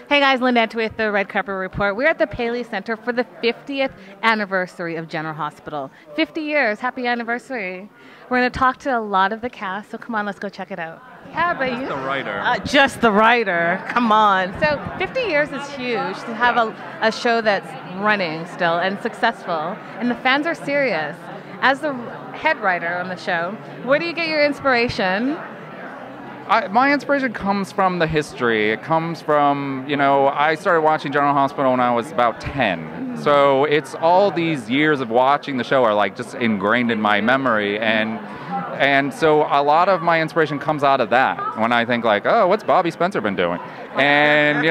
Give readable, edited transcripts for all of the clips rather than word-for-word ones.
Hey guys, Linda Antwi with the Red Carpet Report. We're at the Paley Center for the 50th anniversary of General Hospital. 50 years, happy anniversary. We're going to talk to a lot of the cast, so come on, let's go check it out. Yeah, but Just the writer. Just the writer, come on. So 50 years is huge to have a show that's running still and successful, and the fans are serious. As the head writer on the show, where do you get your inspiration? My inspiration comes from the history. It comes from, I started watching General Hospital when I was about 10. So it's all these years of watching the show are like just ingrained in my memory. And so a lot of my inspiration comes out of that. When I think like, oh, what's Bobby Spencer been doing? And,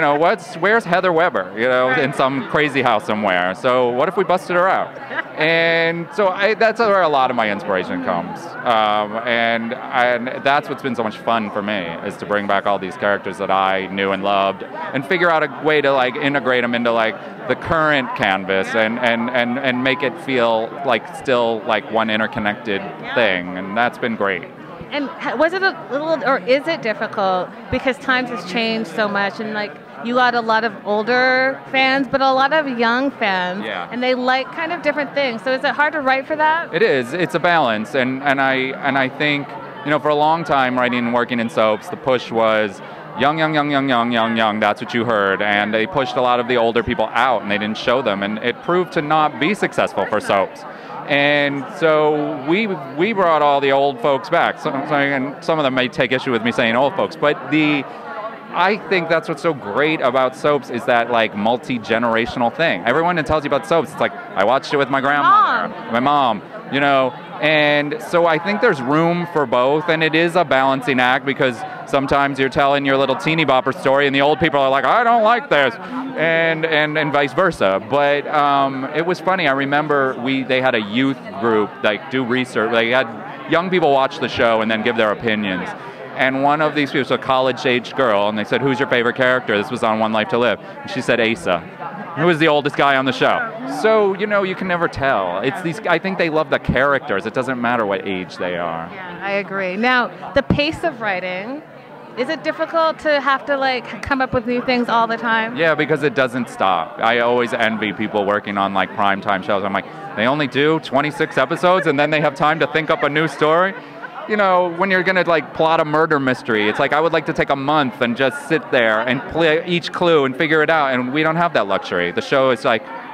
where's Heather Weber, in some crazy house somewhere. So what if we busted her out? And so that's where a lot of my inspiration comes. And that's what's been so much fun for me, is to bring back all these characters that I knew and loved and figure out a way to integrate them into the current canvas and make it feel still one interconnected thing. And that's been great. And was it a little, or is it difficult, because times has changed so much, and you got a lot of older fans, but a lot of young fans, and they like kind of different things. So is it hard to write for that? It is. It's a balance, and I think for a long time writing and working in soaps, the push was young. That's what you heard, and they pushed a lot of the older people out, and they didn't show them, and it proved to not be successful for soaps. And so we brought all the old folks back. And some of them may take issue with me saying old folks, but I think that's what's so great about soaps is that multi-generational thing. Everyone that tells you about soaps, it's I watched it with my grandmother, my mom, and so I think there's room for both, and it is a balancing act, because sometimes you're telling your little teeny bopper story and the old people are like, I don't like this, and vice versa. But it was funny. I remember they had a youth group do research. They had young people watch the show and then give their opinions. And one of these people was a college-aged girl, and they said, who's your favorite character? This was on One Life to Live. And she said Asa, who was the oldest guy on the show. So, you can never tell. I think they love the characters. It doesn't matter what age they are. Yeah, I agree. Now, the pace of writing, is it difficult to have to come up with new things all the time? Yeah, because it doesn't stop. I always envy people working on primetime shows. I'm like, they only do 26 episodes and then they have time to think up a new story? When you're going to plot a murder mystery, it's I would like to take a month and just sit there and play each clue and figure it out, and we don't have that luxury. The show is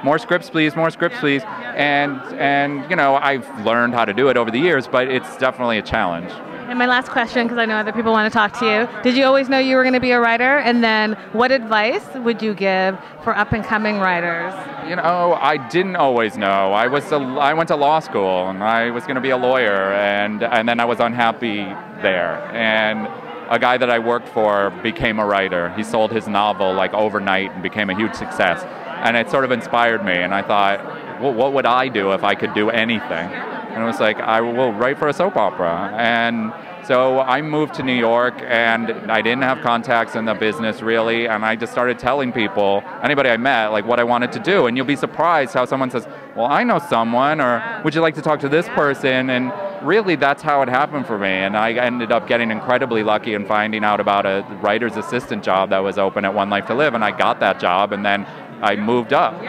more scripts please, more scripts please, and I've learned how to do it over the years, but it's definitely a challenge. And my last question, because I know other people want to talk to you, did you always know you were going to be a writer? And then what advice would you give for up-and-coming writers? I didn't always know. I went to law school, and I was going to be a lawyer, and then I was unhappy there. And a guy that I worked for became a writer. He sold his novel overnight and became a huge success. And it sort of inspired me, and I thought, well, what would I do if I could do anything? And it was I will write for a soap opera. And so I moved to New York, and I didn't have contacts in the business really, and I just started telling people, anybody I met, what I wanted to do. And you'll be surprised how someone says, well, I know someone, or would you like to talk to this person? And really that's how it happened for me. And I ended up getting incredibly lucky and finding out about a writer's assistant job that was open at One Life to Live, and I got that job, and then I moved up.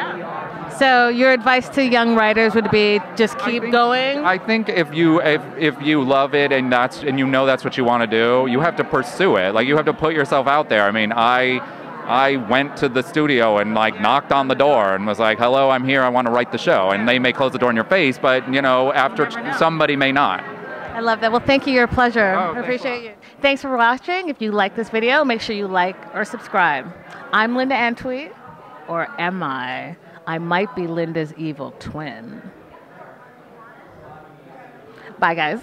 So your advice to young writers would be just keep going? I think if you love it and that's what you want to do, you have to pursue it. You have to put yourself out there. I mean, I went to the studio and knocked on the door and was like, hello, I'm here, I want to write the show. And they may close the door in your face, but after somebody may not. I love that. Well, thank you. You're a pleasure. I appreciate you. Thanks for watching. If you like this video, make sure you like or subscribe. I'm Linda Antwi, or am I? I might be Linda's evil twin. Bye, guys.